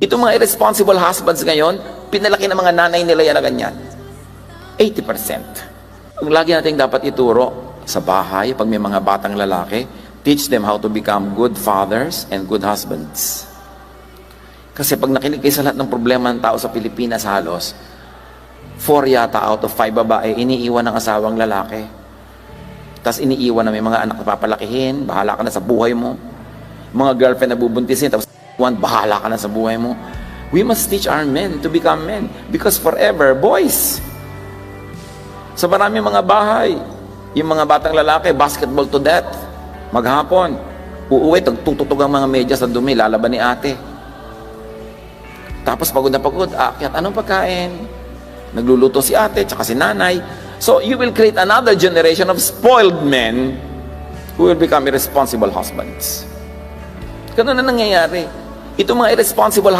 Itong mga irresponsible husbands ngayon, pinalaki ng mga nanay nila yan na ganyan. 80%. Ang lagi natin dapat ituro sa bahay, pag may mga batang lalaki, teach them how to become good fathers and good husbands. Kasi pag nakinig kayo sa lahat ng problema ng tao sa Pilipinas halos, 4 yata out of 5 babae, iniiwan ng asawang lalaki. Tapos iniiwan na may mga anak na papalakihin, bahala ka na sa buhay mo. Mga girlfriend na bubuntisin, tapos bahala ka na sa buhay mo. We must teach our men to become men. Because forever, boys. Sa maraming mga bahay, yung mga batang lalaki, basketball to death. Maghapon, uuwi, tututog ang mga medyas sa dumi, lalaban ni ate. Tapos pagod na pagod, aakyat, anong pagkain? Nagluluto si ate, tsaka si nanay. So you will create another generation of spoiled men who will become irresponsible husbands. Ganun na nangyayari. Itong mga irresponsible